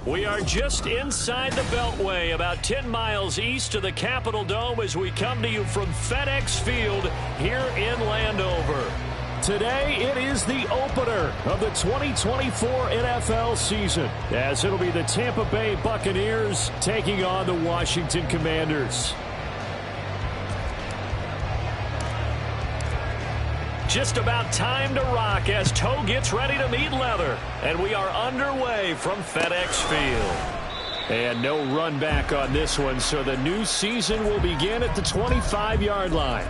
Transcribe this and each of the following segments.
We are just inside the Beltway, about 10 miles east of the Capitol Dome as we come to you from FedEx Field here in Landover. Today, it is the opener of the 2024 NFL season, as it'll be the Tampa Bay Buccaneers taking on the Washington Commanders. Just about time to rock as toe gets ready to meet leather. And we are underway from FedEx Field. And no run back on this one, so the new season will begin at the 25-yard line.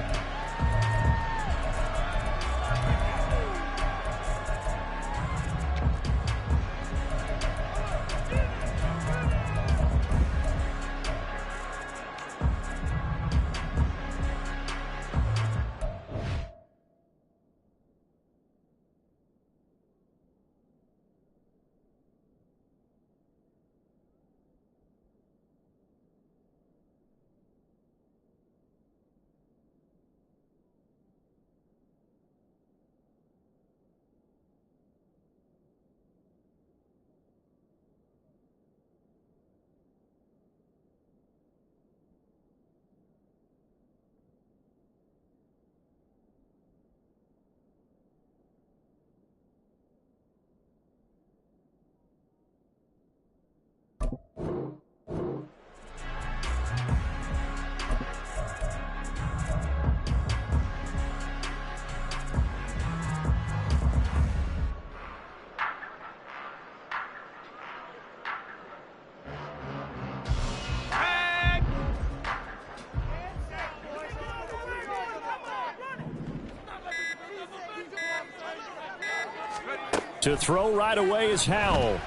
To throw right away is Howell.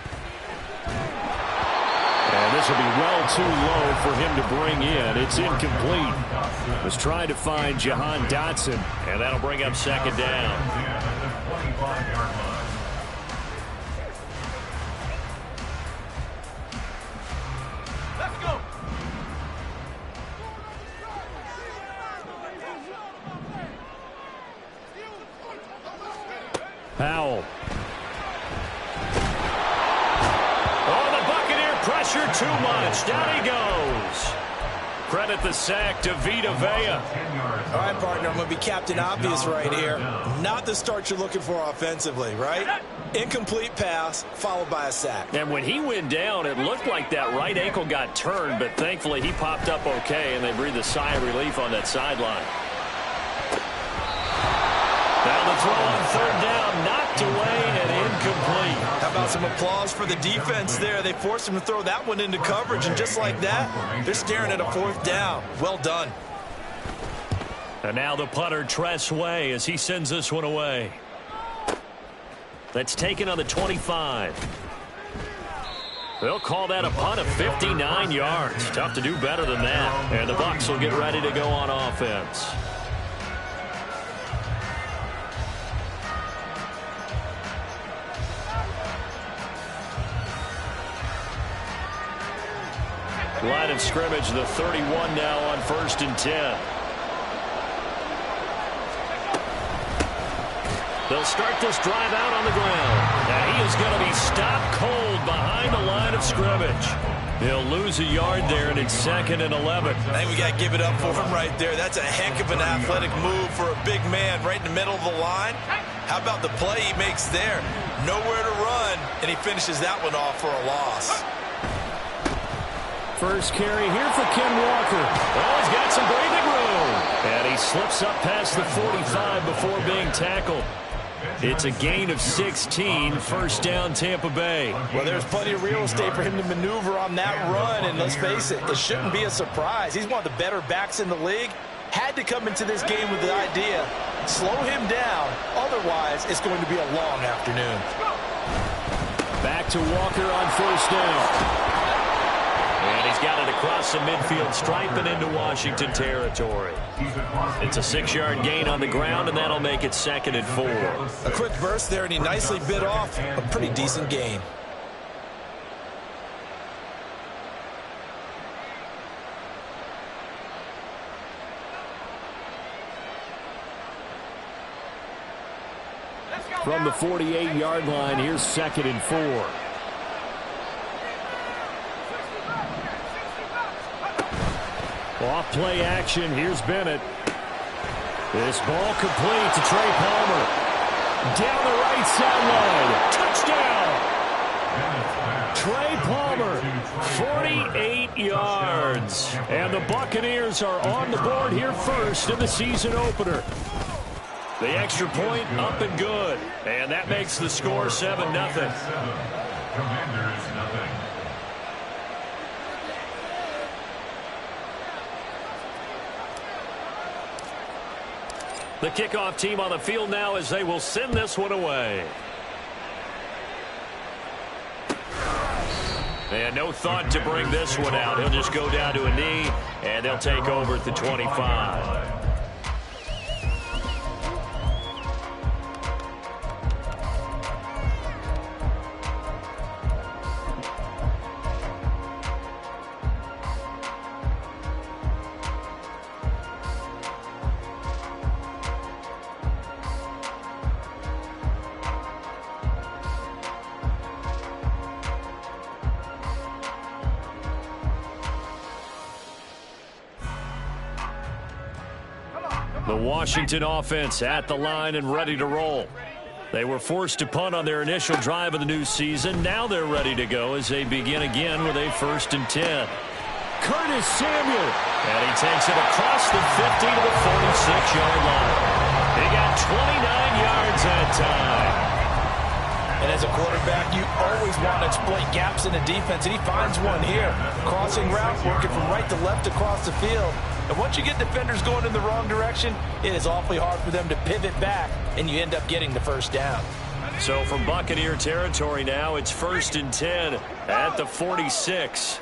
And this will be well too low for him to bring in. It's incomplete. Was trying to find Jahan Dotson, and that'll bring up second down. Howell. Pressure too much. Down he goes. Credit the sack to Vita Vea. All right, partner, I'm going to be Captain Obvious right here. Not the start you're looking for offensively, right? Incomplete pass followed by a sack. And when he went down, it looked like that right ankle got turned, but thankfully he popped up okay, and they breathed a sigh of relief on that sideline. Now the throw on third down, knocked away and incomplete. How about some applause for the defense there? They forced him to throw that one into coverage, and just like that, they're staring at a fourth down. Well done. And now the punter, Tress Way, as he sends this one away. That's taken on the 25. They'll call that a punt of 59 yards. Tough to do better than that. And the Bucs will get ready to go on offense. Line of scrimmage, the 31 now on 1st and 10. They'll start this drive out on the ground. Now he is going to be stopped cold behind the line of scrimmage. They'll lose a yard there, and it's 2nd and 11. I think we got to give it up for him right there. That's a heck of an athletic move for a big man right in the middle of the line. How about the play he makes there? Nowhere to run, and he finishes that one off for a loss. First carry here for Ken Walker. Oh, he's got some breathing room. And he slips up past the 45 before being tackled. It's a gain of 16, 1st down Tampa Bay. Well, there's plenty of real estate for him to maneuver on that run, and let's face it, it shouldn't be a surprise. He's one of the better backs in the league. Had to come into this game with the idea, slow him down, otherwise it's going to be a long afternoon. Back to Walker on 1st down. And he's got it across the midfield stripe and into Washington territory. It's a 6-yard gain on the ground, and that'll make it 2nd and 4. A quick burst there, and he nicely bit off a pretty decent gain. From the 48-yard line, here's 2nd and 4. Off play action. Here's Bennett. This ball complete to Trey Palmer. Down the right sideline. Touchdown. Trey Palmer, 48 yards. And the Buccaneers are on the board here first in the season opener. The extra point up and good. And that makes the score 7-0. Commanders, nothing. The kickoff team on the field now as they will send this one away. And no thought to bring this one out. He'll just go down to a knee, and they'll take over at the 25. The Washington offense at the line and ready to roll. They were forced to punt on their initial drive of the new season. Now they're ready to go as they begin again with a 1st and 10. Curtis Samuel. And he takes it across the 50 to the 46-yard line. He got 29 yards that time. And as a quarterback, you always want to exploit gaps in the defense, and he finds one here. Crossing route, working from right to left across the field. And once you get defenders going in the wrong direction, it is awfully hard for them to pivot back, and you end up getting the first down. So from Buccaneer territory now, it's 1st and 10 at the 46.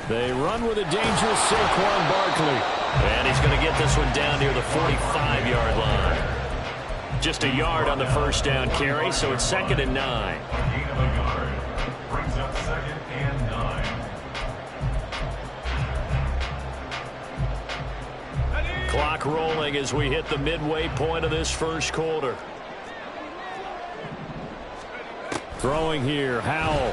They run with a dangerous Saquon Barkley. And he's going to get this one down near the 45-yard line. Just a yard on the first down carry, so it's 2nd and 9. Gain of a yard. Brings up 2nd and 9. Clock rolling as we hit the midway point of this first quarter. Throwing here, Howell.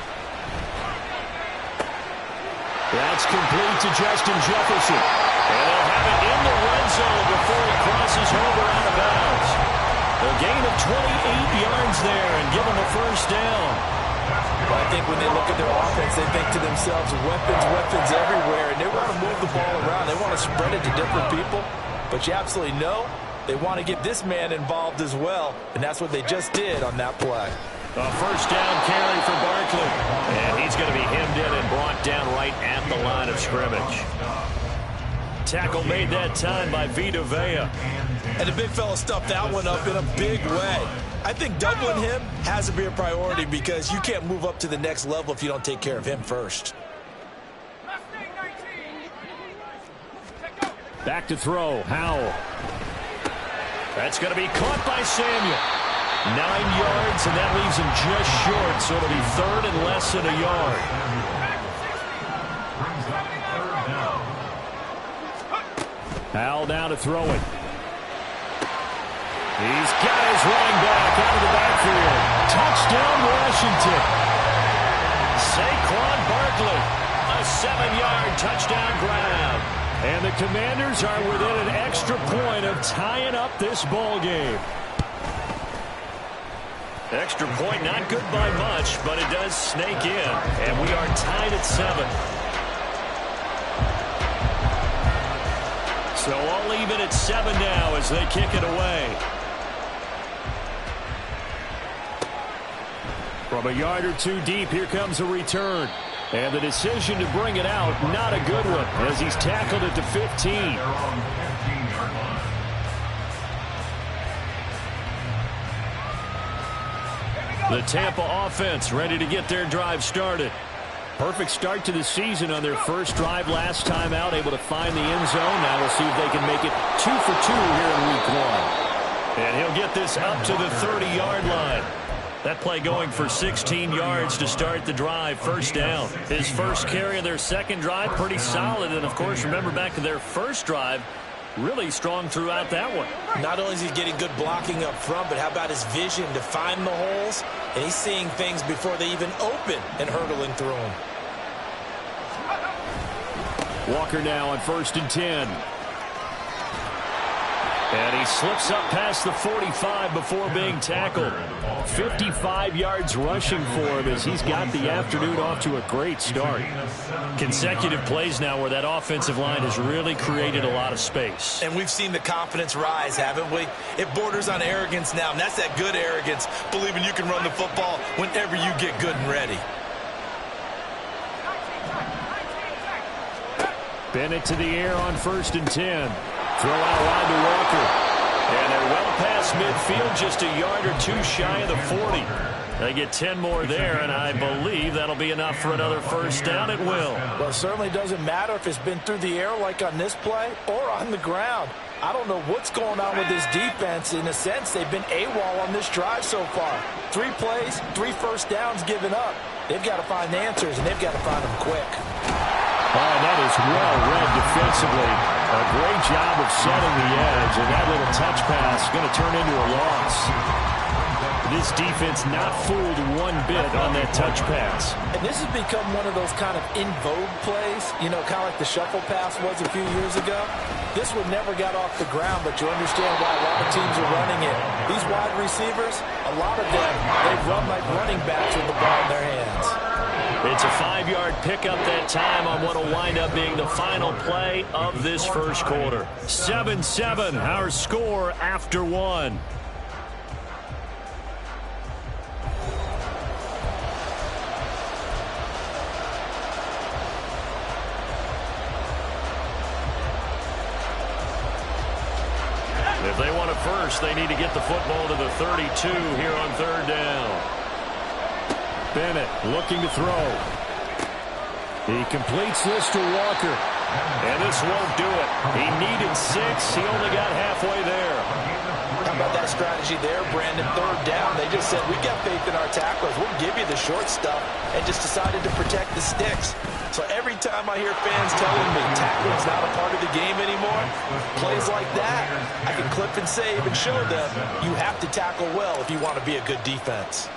That's complete to Justin Jefferson. And they'll have it in the red zone before he crosses over out of bounds. A gain of 28 yards there and give them a first down. Well, I think when they look at their offense, they think to themselves, weapons everywhere, and they want to move the ball around. They want to spread it to different people. But you absolutely know they want to get this man involved as well, and that's what they just did on that play. A first down carry for Barkley. And he's going to be hemmed in and brought down right at the line of scrimmage. Tackle made that time by Vita Vea. And the big fella stuffed that one up in a big way. I think doubling him has to be a priority because you can't move up to the next level if you don't take care of him first. Back to throw, Howell. That's going to be caught by Samuel. 9 yards, and that leaves him just short, so it'll be 3rd and less than a yard. Howell now to throw it. He's got his running back out of the backfield. Touchdown, Washington. Saquon Barkley, a 7-yard touchdown grab. And the Commanders are within an extra point of tying up this ball game. Extra point, not good by much, but it does snake in. And we are tied at 7. So all even at 7 now as they kick it away. From a yard or two deep, here comes a return. And the decision to bring it out, not a good one, as he's tackled at the 15. The Tampa offense ready to get their drive started. Perfect start to the season on their first drive last time out, able to find the end zone. Now we'll see if they can make it 2 for 2 here in week 1. And he'll get this up to the 30-yard line. That play going for 16 yards to start the drive. First down. His first carry of their second drive, pretty solid. And, of course, remember back to their first drive, really strong throughout that one. Not only is he getting good blocking up front, but how about his vision to find the holes? And he's seeing things before they even open and hurdling through them. Walker now on 1st and 10. And he slips up past the 45 before being tackled. 55 yards rushing for him as he's got the afternoon off to a great start. Consecutive plays now where that offensive line has really created a lot of space. And we've seen the confidence rise, haven't we? It borders on arrogance now, and that's that good arrogance, believing you can run the football whenever you get good and ready. Bennett to the air on 1st and 10. Throw out wide to Walker. And they're well past midfield, just a yard or two shy of the 40. They get 10 more there, and I believe that'll be enough for another first down. It will. Well, it certainly doesn't matter if it's been through the air like on this play or on the ground. I don't know what's going on with this defense. In a sense, they've been AWOL on this drive so far. 3 plays, 3 first downs given up. They've got to find answers, and they've got to find them quick. Oh, and that is well read defensively. A great job of setting the edge, and that little touch pass is going to turn into a loss. This defense not fooled one bit on that touch pass. And this has become one of those kind of in vogue plays, you know, kind of like the shuffle pass was a few years ago. This one never got off the ground, but you understand why a lot of teams are running it. These wide receivers, a lot of them, they run like running backs with the ball in their hands. It's a 5-yard pickup that time on what will wind up being the final play of this first quarter. 7-7, our score after 1. If they want it first, they need to get the football to the 32 here on 3rd down. Bennett looking to throw. He completes this to Walker. And this won't do it. He needed 6. He only got halfway there. How about that strategy there, Brandon? 3rd down. They just said, we got faith in our tacklers. We'll give you the short stuff, and just decided to protect the sticks. So every time I hear fans telling me tackling's not a part of the game anymore, plays like that, I can clip and save and show them you have to tackle well if you want to be a good defense.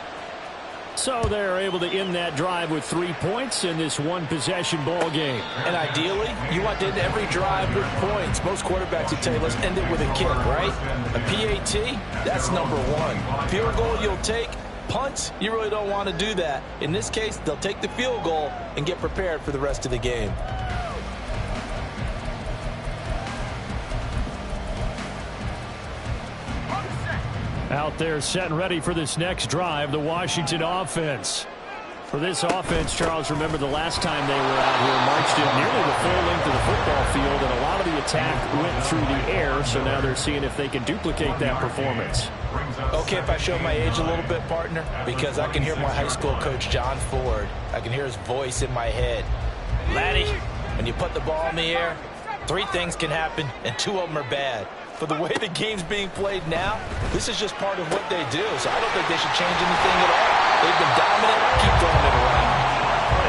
So they're able to end that drive with 3 points in this one-possession ball game. And ideally, you want to end every drive with points. Most quarterbacks would tell you, let's end it with a kick, right? A PAT, that's number 1. Field goal you'll take. Punts, you really don't want to do that. In this case, they'll take the field goal and get prepared for the rest of the game. Out there set and ready for this next drive, the Washington offense. For this offense, Charles, remember the last time they were out here, marched in nearly the full length of the football field, and a lot of the attack went through the air, so now they're seeing if they can duplicate that performance. Okay, if I show my age a little bit, partner, because I can hear my high school coach, John Ford. I can hear his voice in my head. Laddie, when you put the ball in the air, 3 things can happen, and 2 of them are bad. For the way the game's being played now, this is just part of what they do, so I don't think they should change anything at all. They've been dominant. Keep throwing it around.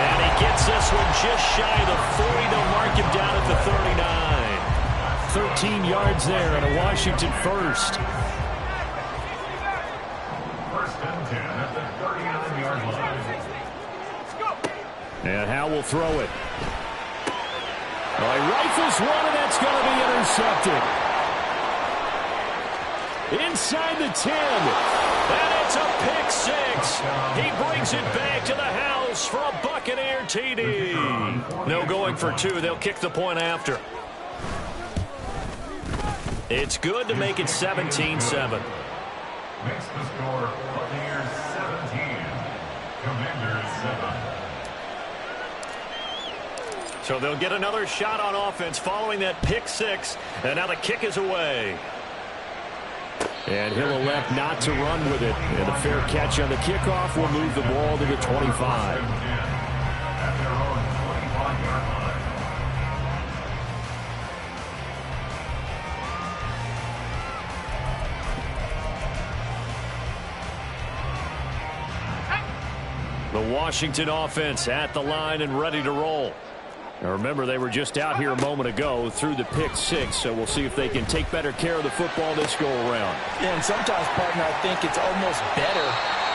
And he gets this one just shy of the 40. They'll mark him down at the 39. 13 yards there and a Washington first. First and 10 at the 39-yard line. And Howe will throw it. Well, he rifles one, and that's going to be intercepted. Inside the 10. And it's a pick 6. He brings it back to the house for a Buccaneer TD. No going for 2. They'll kick the point after. It's good to make it 17-7. Makes the score Buccaneers 17, Commanders 7. So they'll get another shot on offense following that pick 6. And now the kick is away. And he'll elect not to run with it. And a fair catch on the kickoff will move the ball to the 25. At their own 25-yard line. The Washington offense at the line and ready to roll. Now remember, they were just out here a moment ago through the pick 6, so we'll see if they can take better care of the football this go around. Yeah, and sometimes, partner, I think it's almost better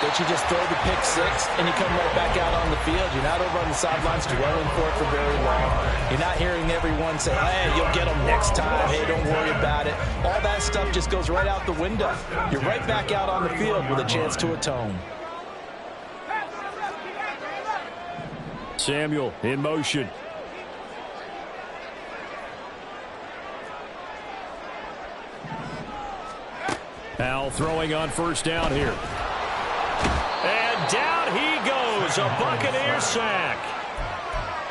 Don't you just throw the pick six and you come right back out on the field? You're not over on the sidelines dwelling for it for very long. You're not hearing everyone say, hey, you'll get them next time. Hey, don't worry about it. All that stuff just goes right out the window. You're right back out on the field with a chance to atone. Samuel in motion. Powell throwing on first down here. And down he goes. A Buccaneer sack.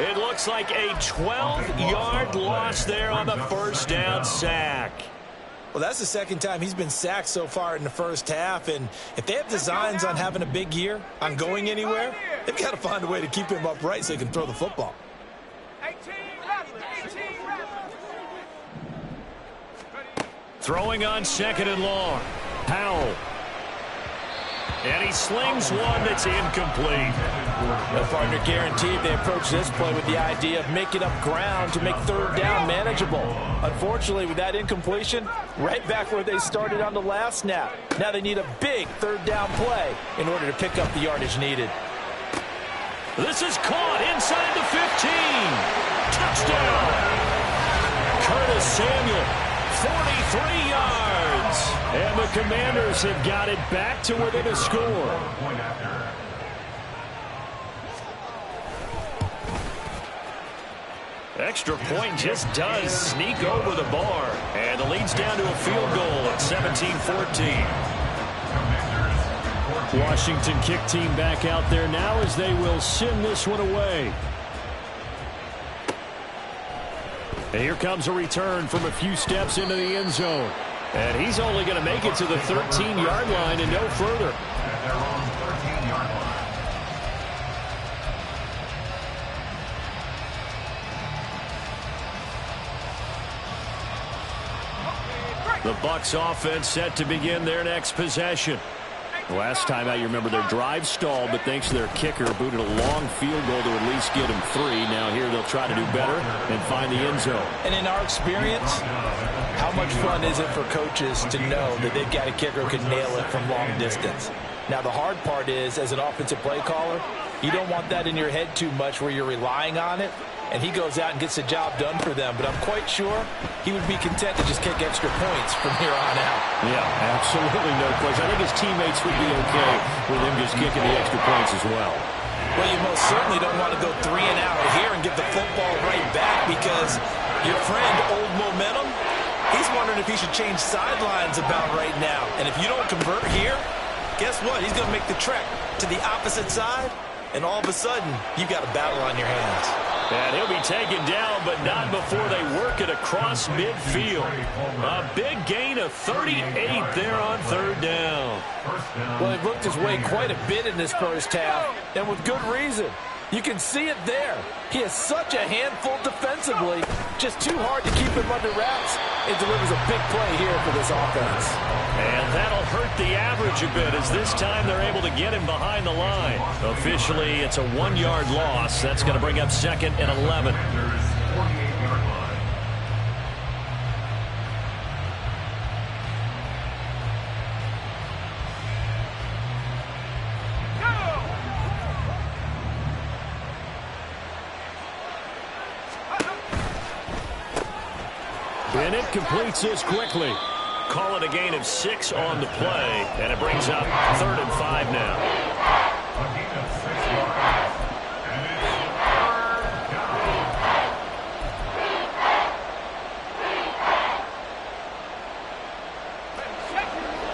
It looks like a 12-yard loss there on the first down sack. Well, that's the second time he's been sacked so far in the first half. And if they have designs on having a big year, on going anywhere, they've got to find a way to keep him upright so he can throw the football. Throwing on second and long. Powell. And he slings one that's incomplete. No partner guaranteed. They approach this play with the idea of making up ground to make third down manageable. Unfortunately, with that incompletion, right back where they started on the last snap. Now they need a big third down play in order to pick up the yardage needed. This is caught inside the 15. Touchdown. Curtis Samuel. 43 yards. And the Commanders have got it back to within a score. Extra point just does sneak over the bar. And the lead's down to a field goal at 17-14. Washington kick team back out there now as they will send this one away. And here comes a return from a few steps into the end zone. And he's only going to make it to the 13-yard line and no further. The Bucs offense set to begin their next possession. Last time out, you remember their drive stalled, but thanks to their kicker, booted a long field goal to at least get them 3. Now here they'll try to do better and find the end zone. And in our experience, how much fun is it for coaches to know that they've got a kicker who can nail it from long distance? Now the hard part is, as an offensive play caller, you don't want that in your head too much where you're relying on it. And he goes out and gets the job done for them. But I'm quite sure he would be content to just kick extra points from here on out. Yeah, absolutely no question. I think his teammates would be okay with him just kicking the extra points as well. Well, you most certainly don't want to go 3 and out here and give the football right back because your friend, Old Momentum, he's wondering if he should change sidelines about right now. And if you don't convert here, guess what? He's going to make the trek to the opposite side. And all of a sudden, you've got a battle on your hands. And he'll be taken down, but not before they work it across midfield. A big gain of 38 there on third down. Well, he looked his way quite a bit in this first half, and with good reason. You can see it there. He is such a handful defensively, just too hard to keep him under wraps. It delivers a big play here for this offense. And that'll hurt the average a bit as this time they're able to get him behind the line. Officially, it's a 1-yard loss. That's going to bring up second and 11. Bennett completes this quickly. Call it a gain of 6 on the play, and it brings up 3rd and 5 now.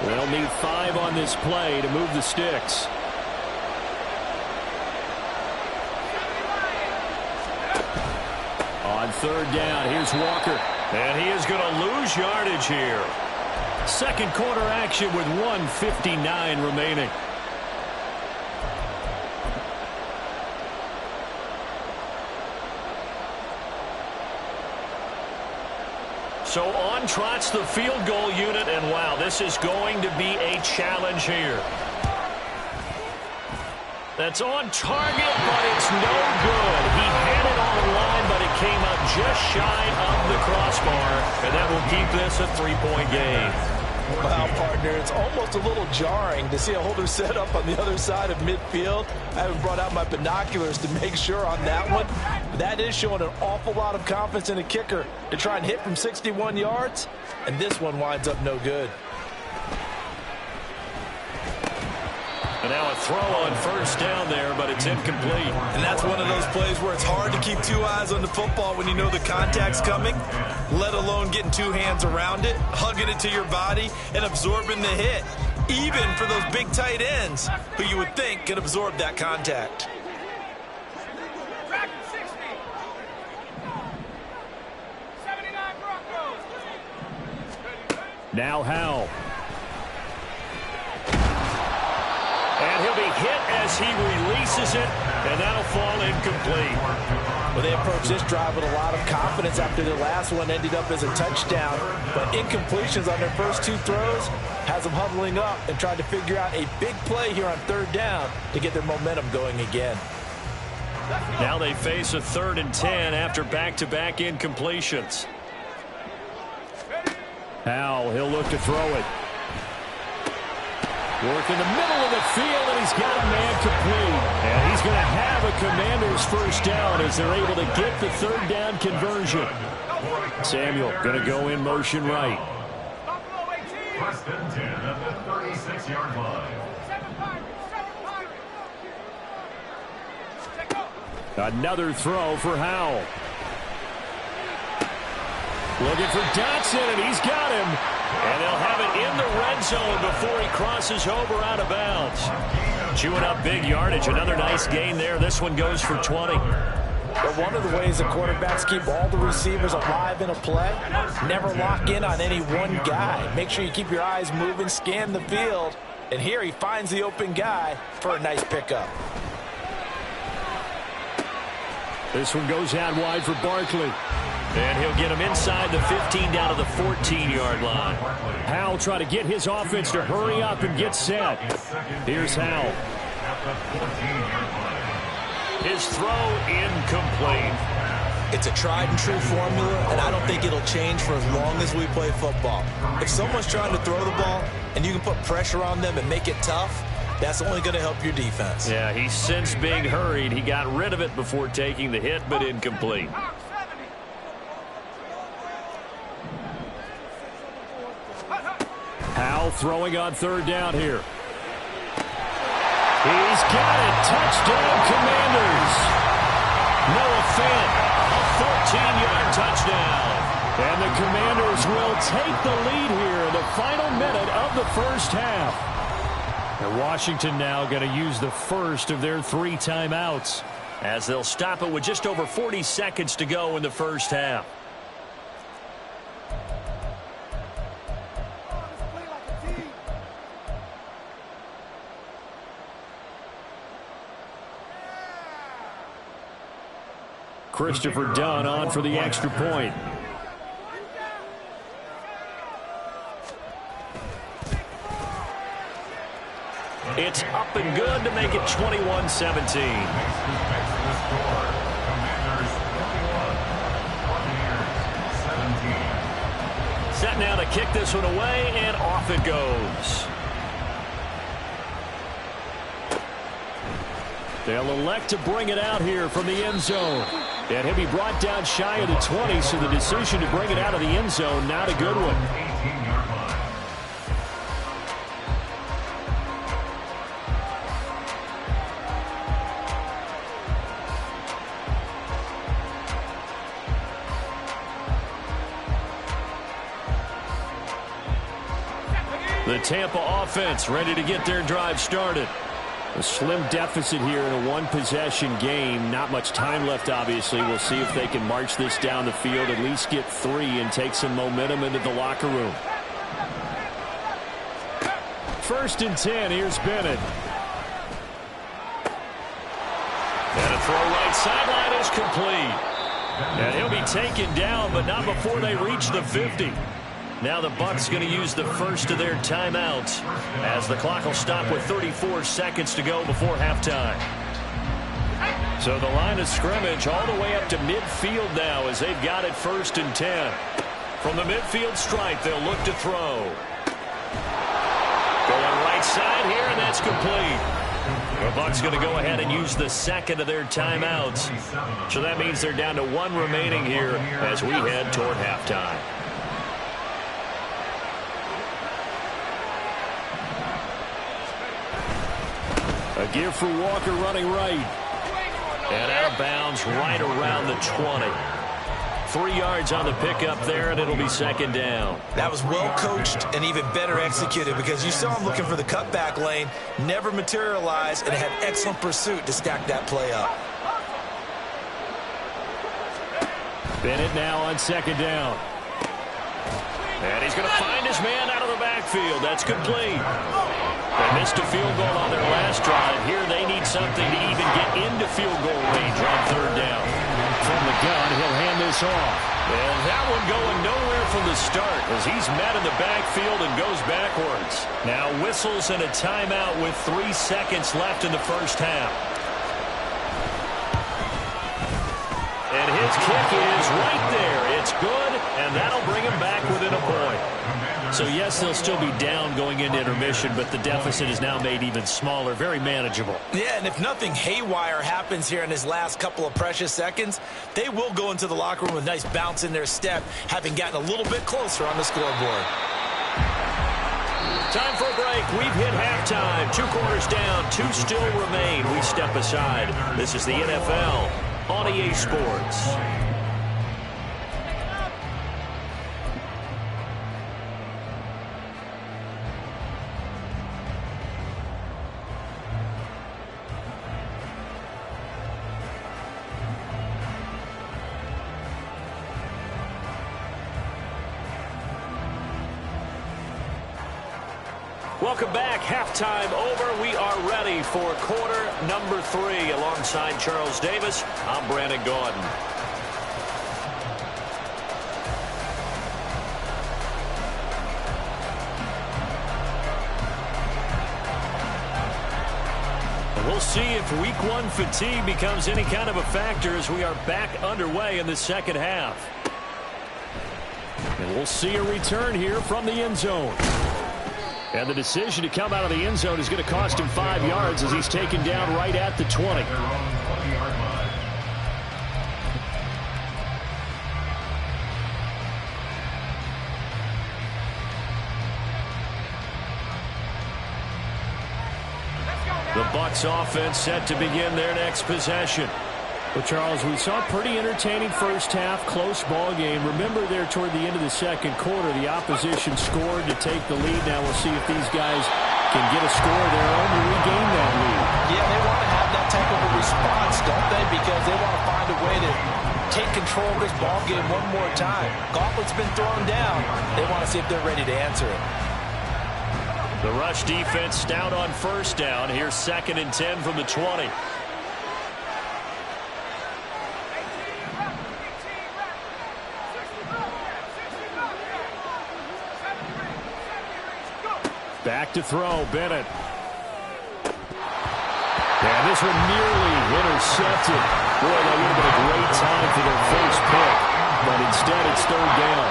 They'll need 5 on this play to move the sticks. On 3rd down, here's Walker. And he is going to lose yardage here. Second quarter action with 1:59 remaining. So on trots the field goal unit, and wow, this is going to be a challenge here. That's on target, but it's no good. He had it on the line, but it came up just shy of the crossbar, and that will keep this a 3-point game. Wow, partner, it's almost a little jarring to see a holder set up on the other side of midfield. I haven't brought out my binoculars to make sure on that one. But that is showing an awful lot of confidence in a kicker to try and hit from 61 yards. And this one winds up no good. And now a throw on first down there, but it's incomplete. And that's one of those plays where it's hard to keep two eyes on the football when you know the contact's coming, let alone getting two hands around it, hugging it to your body, and absorbing the hit, even for those big tight ends who you would think could absorb that contact. Now Howell. And he'll be hit as he releases it, and that'll fall incomplete. Well, they approached this drive with a lot of confidence after their last one ended up as a touchdown. But incompletions on their first two throws has them huddling up and trying to figure out a big play here on third down to get their momentum going again. Now they face a 3rd and 10 after back-to-back incompletions. Howell, he'll look to throw it. Work in the middle of the field, and he's got a man complete. And he's going to have a Commanders first down as they're able to get the 3rd down conversion. Samuel going to go in motion right. First and 10 at the 36-yard line. Another throw for Howell. Looking for Dotson, and he's got him. And they'll have it in the red zone before he crosses over out of bounds. Chewing up big yardage. Another nice gain there. This one goes for 20. But one of the ways the quarterbacks keep all the receivers alive in a play, never lock in on any one guy. Make sure you keep your eyes moving, scan the field. And here he finds the open guy for a nice pickup. This one goes out wide for Barkley. And he'll get him inside the 15 down to the 14-yard line. Howell trying to get his offense to hurry up and get set. Here's Howell. His throw incomplete. It's a tried-and-true formula, and I don't think it'll change for as long as we play football. If someone's trying to throw the ball and you can put pressure on them and make it tough, that's only going to help your defense. Yeah, he sensed being hurried. He got rid of it before taking the hit, but incomplete. Howell throwing on 3rd down here. He's got it. Touchdown, Commanders. Noah Fant, a 14-yard touchdown. And the Commanders will take the lead here in the final minute of the first half. And Washington now going to use the first of their 3 timeouts as they'll stop it with just over 40 seconds to go in the first half. Christopher Dunn on for the extra point. It's up and good to make it 21-17. Set now to kick this one away, and off it goes. They'll elect to bring it out here from the end zone. And he'll be brought down shy of the 20, so the decision to bring it out of the end zone, not a good one. The Tampa offense ready to get their drive started. A slim deficit here in a one-possession game. Not much time left, obviously. We'll see if they can march this down the field, at least get 3 and take some momentum into the locker room. 1st and 10. Here's Bennett. And a throw right sideline is complete. And he'll be taken down, but not before they reach the 50. Now the Bucs going to use the first of their timeouts as the clock will stop with 34 seconds to go before halftime. So the line of scrimmage all the way up to midfield now as they've got it 1st and 10. From the midfield stripe, they'll look to throw. right side here, and that's complete. The Bucs going to go ahead and use the second of their timeouts. So that means they're down to one remaining here as we head toward halftime. A give for Walker running right. And out of bounds right around the 20. 3 yards on the pickup there, and it'll be second down. That was well coached and even better executed because you saw him looking for the cutback lane, never materialized, and had excellent pursuit to stack that play up. Bennett now on second down. And he's going to find his man out of the backfield. That's complete. They missed a field goal on their last drive. Here they need something to even get into field goal range on third down. From the gun, he'll hand this off. And that one going nowhere from the start as he's met in the backfield and goes backwards. Now whistles and a timeout with 3 seconds left in the first half. And his kick is right there. It's good, and that'll bring him back within a point. So, yes, they'll still be down going into intermission, but the deficit is now made even smaller, very manageable. Yeah, and if nothing haywire happens here in his last couple of precious seconds, they will go into the locker room with a nice bounce in their step, having gotten a little bit closer on the scoreboard. Time for a break. We've hit halftime. 2 quarters down, 2 still remain. We step aside. This is the NFL on EA Sports. Welcome back. Halftime over. We are ready for quarter number 3. Alongside Charles Davis, I'm Brandon Gaudin. We'll see if week 1 fatigue becomes any kind of a factor as we are back underway in the second half. And we'll see a return here from the end zone. And the decision to come out of the end zone is going to cost him 5 yards as he's taken down right at the 20. The Bucs offense set to begin their next possession. Well, Charles, we saw a pretty entertaining first half, close ball game. Remember there toward the end of the second quarter, the opposition scored to take the lead. Now we'll see if these guys can get a score of their own to regain that lead. Yeah, they want to have that type of a response, don't they? Because they want to find a way to take control of this ball game one more time. Gauntlet's been thrown down. They want to see if they're ready to answer it. The rush defense stout on first down. Here's 2nd and 10 from the 20. Back to throw, Bennett. And this one nearly intercepted. Boy, that would have been a great time for their first pick. But instead, it's third down.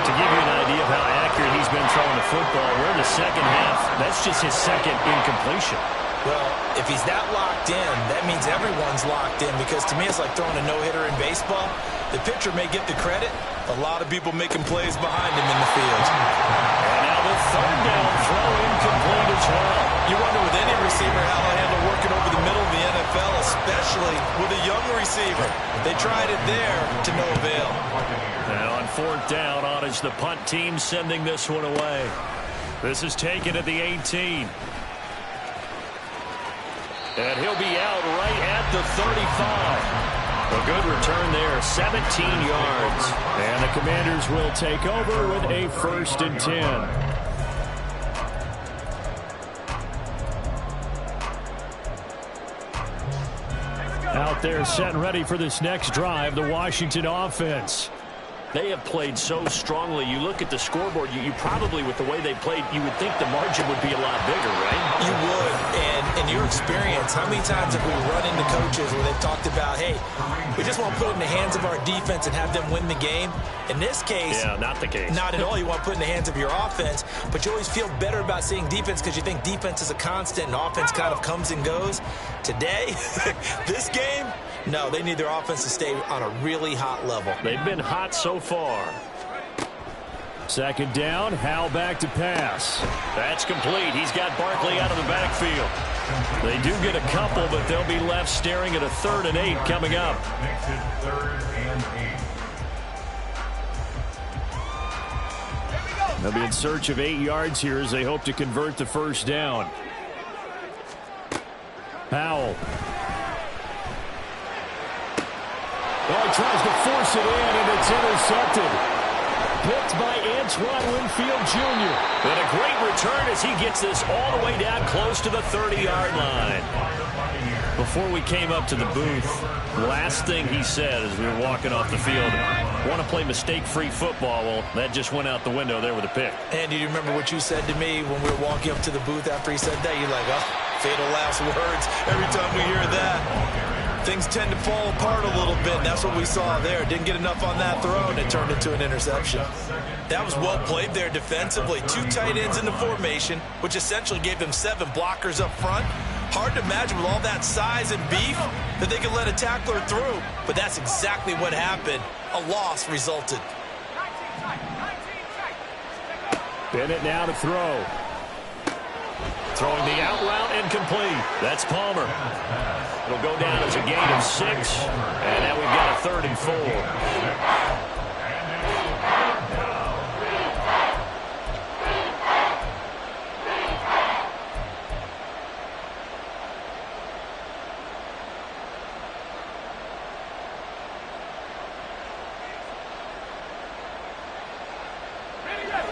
To give you an idea of how accurate he's been throwing the football, we're in the second half. That's just his second incompletion. Well, if he's that locked in, that means everyone's locked in, because to me it's like throwing a no-hitter in baseball. The pitcher may get the credit. A lot of people making plays behind him in the field. And now the third down throw incomplete as well. You wonder with any receiver how they handle working over the middle of the NFL, especially with a young receiver. They tried it there to no avail. Now on 4th down, on is the punt team sending this one away. This is taken at the 18. And he'll be out right at the 35. A good return there, 17 yards. And the Commanders will take over with a 1st and 10. Out there set and ready for this next drive, the Washington offense. They have played so strongly. You look at the scoreboard, you probably, with the way they played, you would think the margin would be a lot bigger, right? You would. And in your experience, how many times have we run into coaches where they've talked about, hey, we just want to put it in the hands of our defense and have them win the game? In this case, yeah, not the case. Not at all. You want to put it in the hands of your offense, but you always feel better about seeing defense because you think defense is a constant and offense kind of comes and goes. Today, this game, no, they need their offense to stay on a really hot level. They've been hot so far. Second down, Howell back to pass. That's complete. He's got Barkley out of the backfield. They do get a couple, but they'll be left staring at a 3rd and 8 coming up. Makes it 3rd and 8. They'll be in search of 8 yards here as they hope to convert the first down. Howell. Oh, he tries to force it in, and it's intercepted. Picked by Antoine Winfield Jr. And a great return as he gets this all the way down close to the 30-yard line. Before we came up to the booth, last thing he said as we were walking off the field, want to play mistake-free football. Well, that just went out the window there with a pick. And do you remember what you said to me when we were walking up to the booth after he said that? You're like, oh, fatal last words. Every time we hear that, things tend to fall apart a little bit, and that's what we saw there. Didn't get enough on that throw, and it turned into an interception. That was well played there defensively. 2 tight ends in the formation, which essentially gave them 7 blockers up front. Hard to imagine with all that size and beef that they could let a tackler through, but that's exactly what happened. A loss resulted. Bennett now to throw. Throwing the out route incomplete. That's Palmer. It'll go down as a gain of 6. And now we've got a 3rd and 4.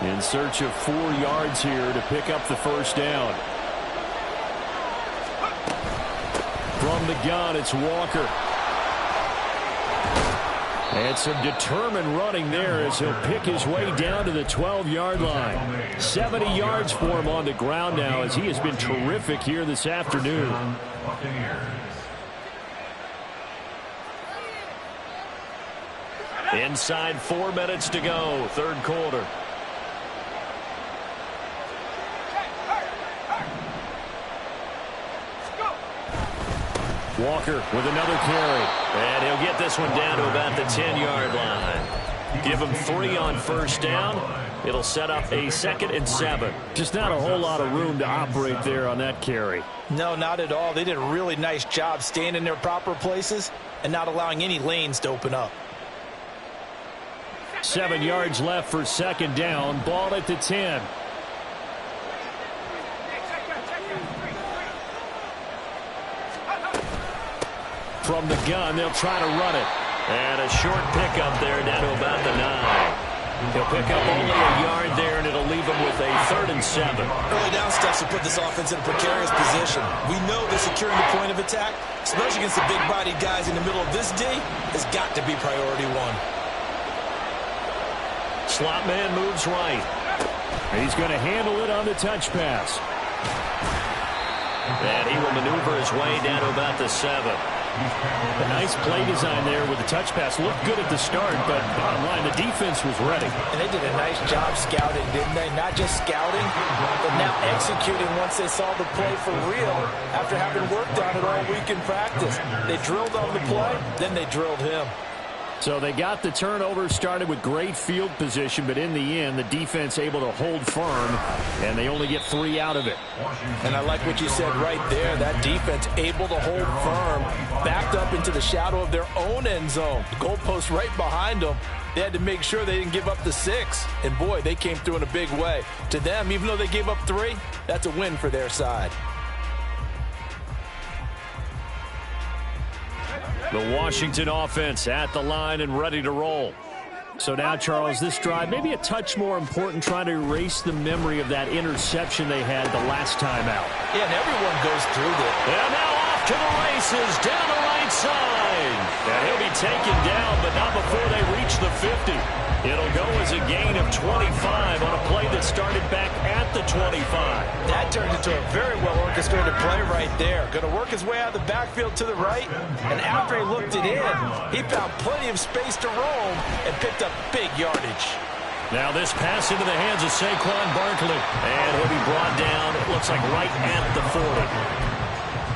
In search of 4 yards here to pick up the first down. From the gun, it's Walker. And some determined running there as he'll pick his way down to the 12-yard line. 70 yards for him on the ground now as he has been terrific here this afternoon. Inside 4 minutes to go, 3rd quarter. Walker with another carry. And he'll get this one down to about the 10-yard line. Give him 3 on first down. It'll set up a 2nd and 7. Just not a whole lot of room to operate there on that carry. No, not at all. They did a really nice job staying in their proper places and not allowing any lanes to open up. 7 yards left for 2nd down. Ball at the 10. From the gun, they'll try to run it. And a short pickup there down to about the 9. He'll pick up only a yard there, and it'll leave him with a 3rd and 7. Early down steps will put this offense in a precarious position. We know that securing the point of attack, especially against the big-bodied guys in the middle of this D, has got to be priority 1. Slot man moves right. He's going to handle it on the touch pass. And he will maneuver his way down to about the 7. A nice play design there with the touch pass. Looked good at the start, but bottom line, the defense was ready. And they did a nice job scouting, didn't they? Not just scouting, but now executing once they saw the play for real after having worked on it all week in practice. They drilled on the play, then they drilled him. So they got the turnover started with great field position, but in the end, the defense able to hold firm, and they only get 3 out of it. And I like what you said right there. That defense able to hold firm, backed up into the shadow of their own end zone. The goalpost right behind them. They had to make sure they didn't give up the 6. And, boy, they came through in a big way. To them, even though they gave up 3, that's a win for their side. The Washington offense at the line and ready to roll. So now, Charles, this drive maybe a touch more important, trying to erase the memory of that interception they had the last time out. Yeah, and everyone goes through that. And now off to the races, down the right side. And he'll be taken down, but not before they reach the 50. It'll go as a gain of 25 on a play that started back at the 25. That turned into a very well-orchestrated play right there. Going to work his way out of the backfield to the right, and after he looked it in, he found plenty of space to roam and picked up big yardage. Now this pass into the hands of Saquon Barkley, and he'll be brought down, it looks like right at the 40.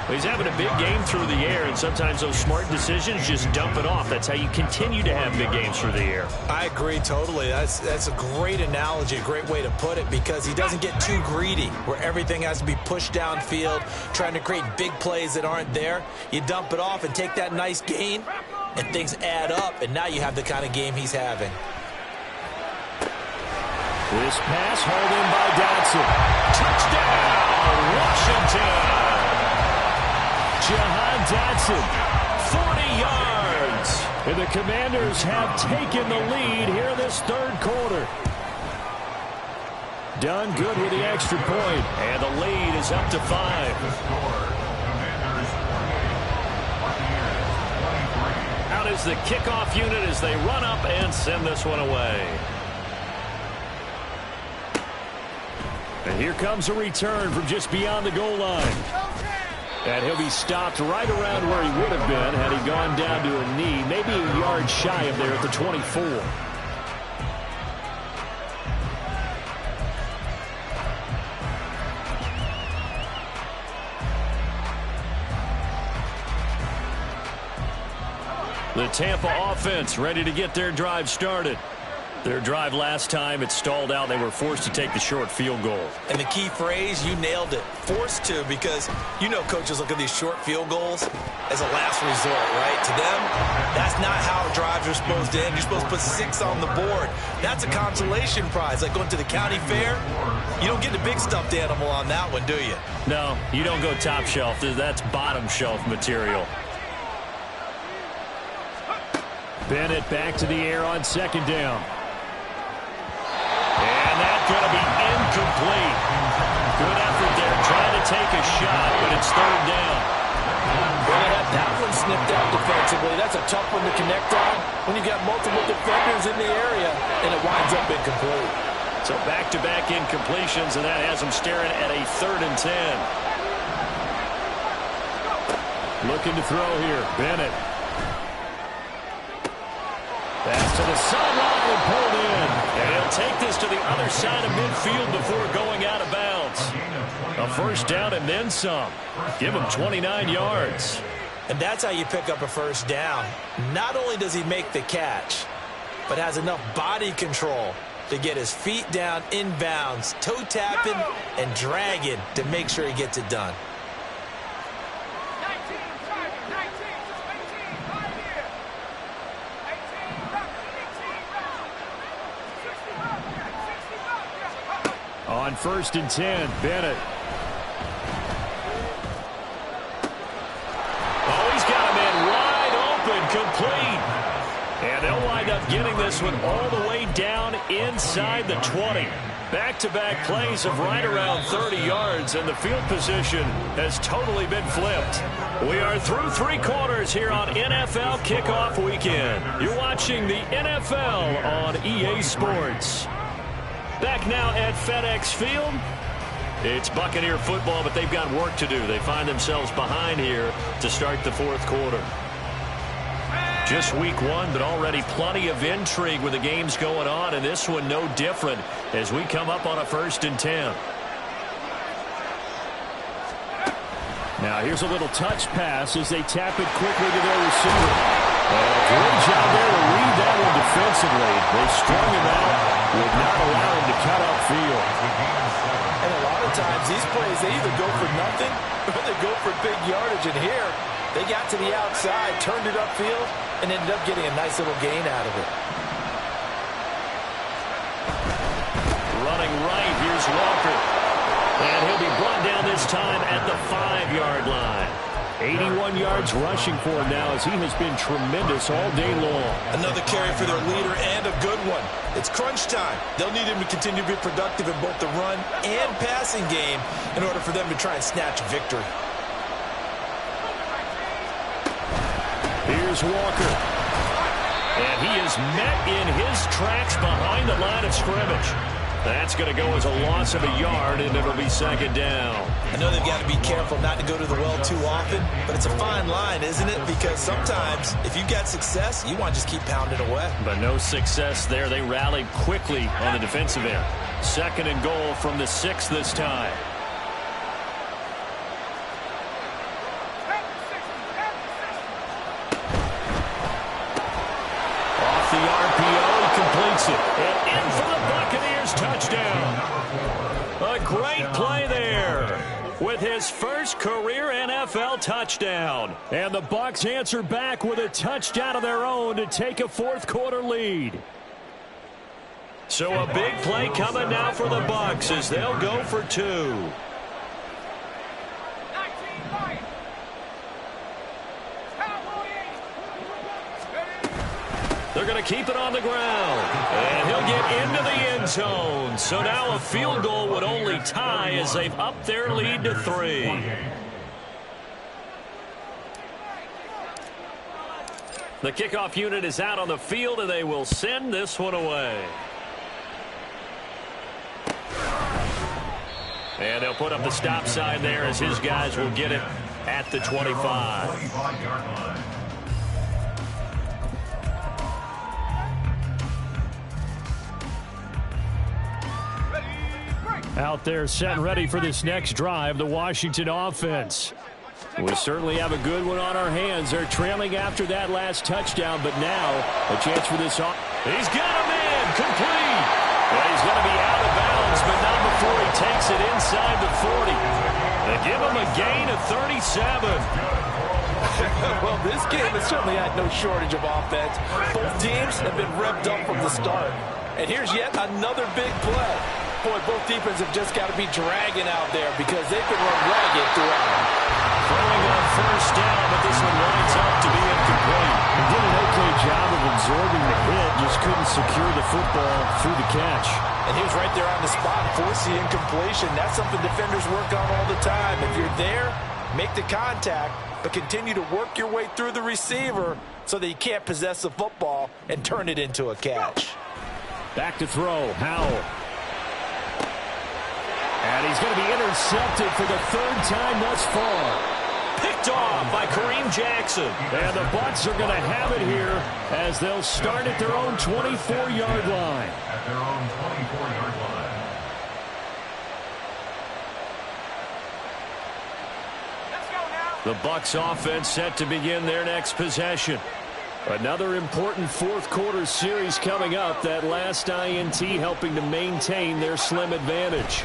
He's having a big game through the air, and sometimes those smart decisions just dump it off. That's how you continue to have big games through the air. I agree totally. That's a great analogy, a great way to put it, because he doesn't get too greedy where everything has to be pushed downfield, trying to create big plays that aren't there. You dump it off and take that nice gain, and things add up, and now you have the kind of game he's having. This pass hauled in by Dotson. Touchdown, Washington! Jahan Dotson, 40 yards. And the Commanders have taken the lead here in this third quarter. Done good with the extra point, and the lead is up to 5. Out is the kickoff unit as they run up and send this one away. And here comes a return from just beyond the goal line. And he'll be stopped right around where he would have been had he gone down to a knee, maybe a yard shy of there at the 24. The Tampa offense ready to get their drive started. Their drive last time, it stalled out. They were forced to take the short field goal. And the key phrase, you nailed it, forced to, because you know coaches look at these short field goals as a last resort, right? To them, that's not how drives are supposed to end. You're supposed to put 6 on the board. That's a consolation prize, like going to the county fair. You don't get the big stuffed animal on that one, do you? No, you don't go top shelf. That's bottom shelf material. Bennett back to the air on second down. And that's going to be incomplete. Good effort there, trying to take a shot, but it's third down. Well, they had that one snipped out defensively. That's a tough one to connect on when you've got multiple defenders in the area, and it winds up incomplete. So back-to-back incompletions, and that has them staring at a 3rd and 10. Looking to throw here, Bennett. Pass to the sideline and pulled in. And he'll take this to the other side of midfield before going out of bounds. A first down and then some. Give him 29 yards. And that's how you pick up a first down. Not only does he make the catch, but has enough body control to get his feet down inbounds, toe tapping and dragging to make sure he gets it done. On 1st and 10, Bennett. Oh, he's got a man wide open, complete. And they'll wind up getting this one all the way down inside the 20. Back-to-back plays of right around 30 yards, and the field position has totally been flipped. We are through 3 quarters here on NFL Kickoff Weekend. You're watching the NFL on EA Sports. Back now at FedEx Field. It's Buccaneer football, but they've got work to do. They find themselves behind here to start the 4th quarter. Just week 1, but already plenty of intrigue with the games going on, and this one no different as we come up on a 1st and 10. Now here's a little touch pass as they tap it quickly to their receiver. Great job there to read that one defensively. They strung him out, would not allow him to cut upfield. And a lot of times these plays, they either go for nothing or they go for big yardage. And here, they got to the outside, turned it upfield, and ended up getting a nice little gain out of it. Running right, here's Walker. And he'll be brought down this time at the 5-yard line. 81 yards rushing for him now as he has been tremendous all day long. Another carry for their leader and a good one. It's crunch time. They'll need him to continue to be productive in both the run and passing game in order for them to try and snatch victory. Here's Walker. And he is met in his tracks behind the line of scrimmage. That's going to go as a loss of a yard, and it'll be second down. I know they've got to be careful not to go to the well too often, but it's a fine line, isn't it? Because sometimes if you've got success, you want to just keep pounding away. But no success there. They rallied quickly on the defensive end. Second and goal from the 6 this time. Off the RPO, he completes it. And in for the Buccaneers touchdown. A great play there with his first career NFL touchdown. And the Bucs answer back with a touchdown of their own to take a fourth-quarter lead. So a big play coming now for the Bucs as they'll go for 2. They're going to keep it on the ground. And he'll get into the end zone. So now a field goal would only tie as they've upped their lead to 3. The kickoff unit is out on the field, and they will send this one away. And they'll put up the stop sign there as his guys will get it at the 25. Out there set and ready for this next drive, the Washington offense. We certainly have a good one on our hands. They're trailing after that last touchdown, but now a chance for this. He's got a man complete. And he's going to be out of bounds, but not before he takes it inside the 40. They give him a gain of 37. Well, this game has certainly had no shortage of offense. Both teams have been revved up from the start. And here's yet another big play. Boy, both defenses have just got to be dragging out there because they've been run ragged throughout. Throwing on first down, but this one winds up to be incomplete. He did an okay job of absorbing the hit, just couldn't secure the football through the catch. And he was right there on the spot, force the incompletion. That's something defenders work on all the time. If you're there, make the contact, but continue to work your way through the receiver so that you can't possess the football and turn it into a catch. Back to throw, Howell. And he's going to be intercepted for the 3rd time thus far. Picked off by Kareem Jackson. And the Bucs are going to have it here as they'll start at their own 24-yard line. At their own 24-yard line. Let's go now. The Bucs offense set to begin their next possession. Another important fourth-quarter series coming up. That last INT helping to maintain their slim advantage.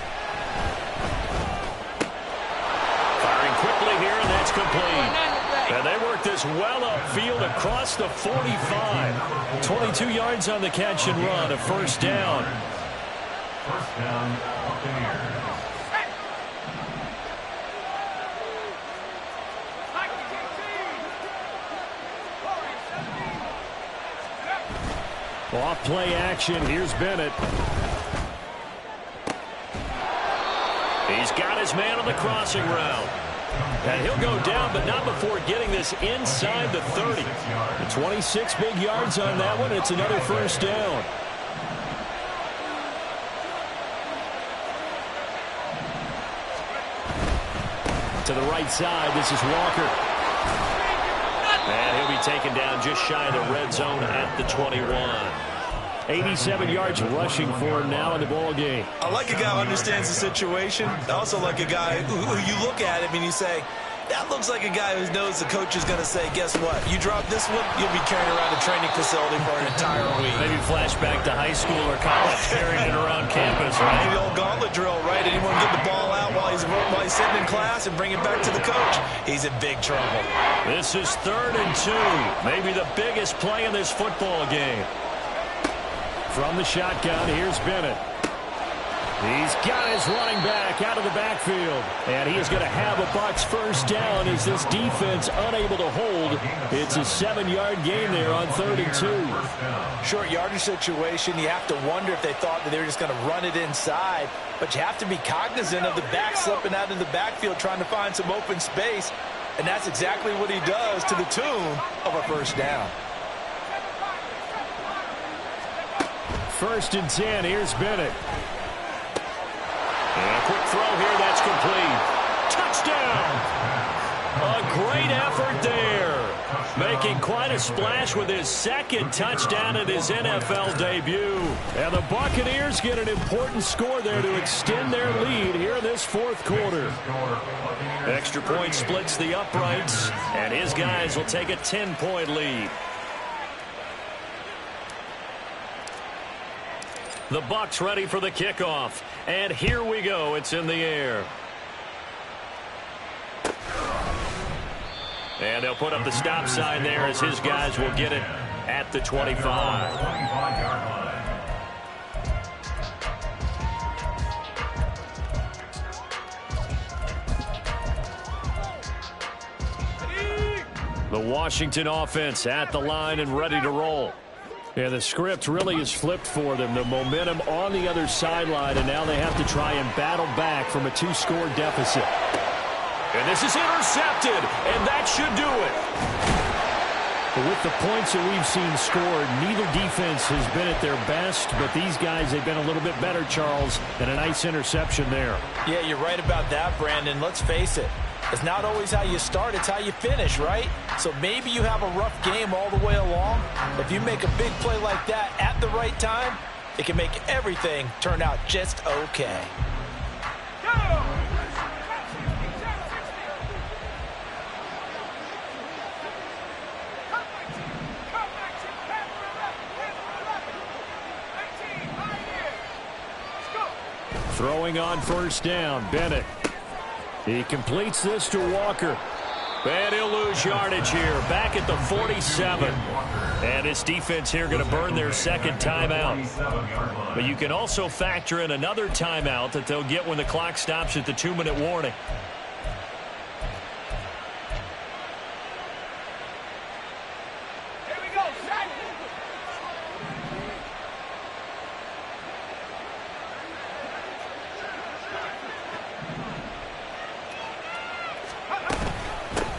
Firing quickly here, and that's complete. And they work this well upfield across the 45. 22 yards on the catch and run, a first down. First down, Buccaneers. Off play action. Here's Bennett. He's got his man on the crossing route. And he'll go down, but not before getting this inside the 30. The 26 big yards on that one. It's another first down. To the right side, this is Walker. And he'll be taken down just shy of the red zone at the 21. 87 yards rushing for him now in the ball game. I like a guy who understands the situation. I also like a guy who you look at him and you say, that looks like a guy who knows the coach is going to say, guess what? You drop this one, you'll be carrying around a training facility for an entire week. Maybe flashback to high school or college, carrying it around campus, right? Maybe the old gauntlet drill, right? Anyone get the ball out while he's sitting in class and bring it back to the coach? He's in big trouble. This is 3rd and 2. Maybe the biggest play in this football game. From the shotgun, here's Bennett. He's got his running back out of the backfield. And he is going to have a Bucs first down as this defense unable to hold. It's a 7-yard gain there on 3rd and 2. Short yardage situation. You have to wonder if they thought that they were just going to run it inside. But you have to be cognizant of the back slipping out in the backfield trying to find some open space. And that's exactly what he does to the tune of a first down. first and 10. Here's Bennett. And a quick throw here. That's complete. Touchdown. A great effort there. Making quite a splash with his second touchdown in his NFL debut. And the Buccaneers get an important score there to extend their lead here in this fourth quarter. Extra point splits the uprights, and his guys will take a 10-point lead. The Bucs ready for the kickoff. And here we go. It's in the air. And they'll put up the stop sign there as his guys will get it at the 25. The Washington offense at the line and ready to roll. And the script really is flipped for them. The momentum on the other sideline, and now they have to try and battle back from a 2-score deficit. And this is intercepted, and that should do it. But with the points that we've seen scored, neither defense has been at their best, but these guys, they've been a little bit better, Charles, and a nice interception there. Yeah, you're right about that, Brandon. Let's face it. It's not always how you start, it's how you finish, right? So maybe you have a rough game all the way along. If you make a big play like that at the right time, it can make everything turn out just okay. Throwing on first down, Bennett. He completes this to Walker. And he'll lose yardage here. Back at the 47. And this defense here going to burn their second timeout. But you can also factor in another timeout that they'll get when the clock stops at the 2-minute warning.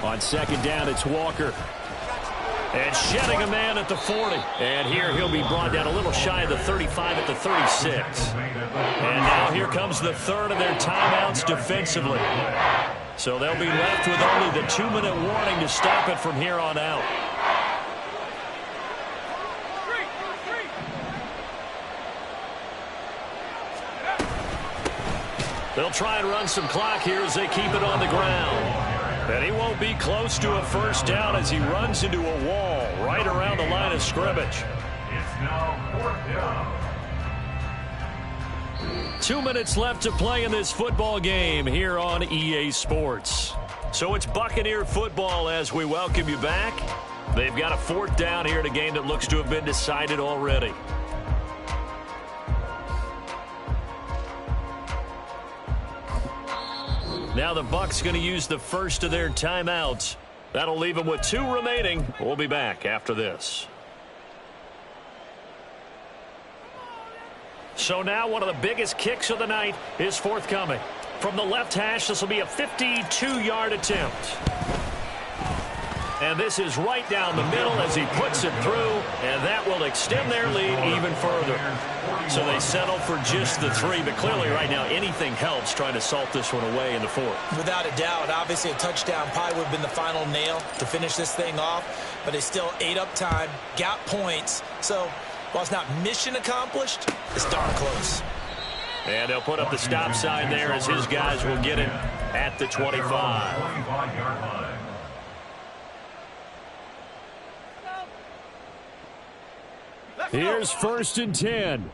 On second down, it's Walker. And shedding a man at the 40. And here he'll be brought down a little shy of the 35 at the 36. And now here comes the third of their timeouts defensively. So they'll be left with only the 2-minute warning to stop it from here on out. They'll try and run some clock here as they keep it on the ground. And he won't be close to a first down as he runs into a wall right around the line of scrimmage. It's now fourth down. 2 minutes left to play in this football game here on EA Sports. So it's Buccaneer football as we welcome you back. They've got a fourth down here in a game that looks to have been decided already. Now the Bucs going to use the first of their timeouts. That'll leave them with 2 remaining. We'll be back after this. So now one of the biggest kicks of the night is forthcoming. From the left hash, this will be a 52-yard attempt. And this is right down the middle as he puts it through, and that will extend their lead even further. So they settle for just the 3, but clearly right now anything helps trying to salt this one away in the 4th. Without a doubt, obviously a touchdown probably would have been the final nail to finish this thing off, but they still ate up time, got points. So while it's not mission accomplished, it's darn close. And they'll put up the stop sign there as his guys will get it at the 25. Here's first and 10.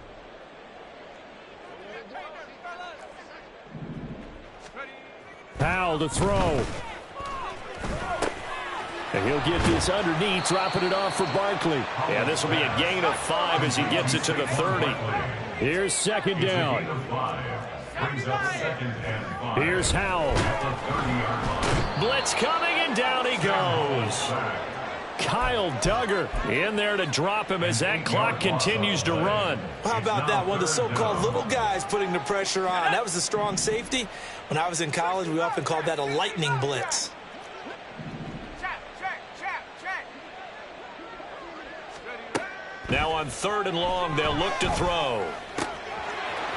Powell to throw. And he'll get this underneath, dropping it off for Barkley. And this will be a gain of 5 as he gets it to the 30. Here's second down. Here's Howell. Blitz coming, and down he goes. Kyle Duggar in there to drop him as that clock continues to run. How about that? One of the so-called little guys putting the pressure on. That was a strong safety. When I was in college, we often called that a lightning blitz. Now on 3rd and long, they'll look to throw.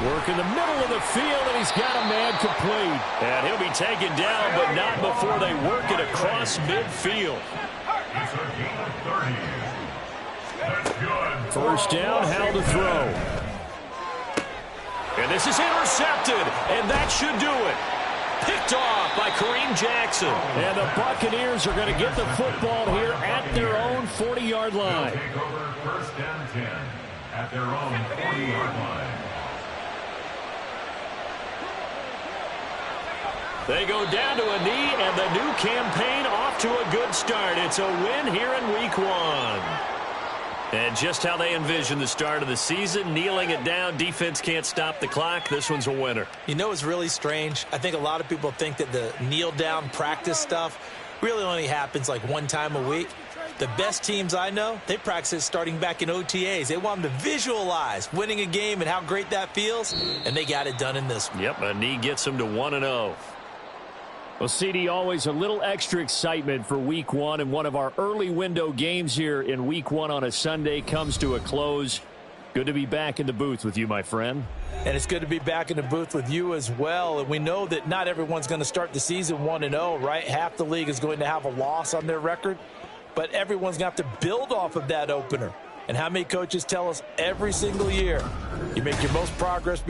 Work in the middle of the field, and he's got a man complete. And he'll be taken down, but not before they work it across midfield. It's a gain of 30. That's good. First down, how to throw. And this is intercepted, and that should do it. Picked off by Kareem Jackson. And the Buccaneers are going to get the football here at their own 40-yard line. Take over 1st and 10 at their own 40-yard line. They go down to a knee, and the new campaign off to a good start. It's a win here in Week 1. And just how they envision the start of the season, kneeling it down, defense can't stop the clock. This one's a winner. You know, it's really strange. I think a lot of people think that the kneel-down practice stuff really only happens like one time a week. The best teams I know, they practice it starting back in OTAs. They want them to visualize winning a game and how great that feels, and they got it done in this one. Yep, a knee gets them to 1-0. Well, CD, always a little extra excitement for Week 1, and one of our early window games here in Week 1 on a Sunday comes to a close. Good to be back in the booth with you, my friend. And it's good to be back in the booth with you as well. And we know that not everyone's going to start the season 1-0, right? Half the league is going to have a loss on their record, but everyone's going to have to build off of that opener. And how many coaches tell us every single year, you make your most progress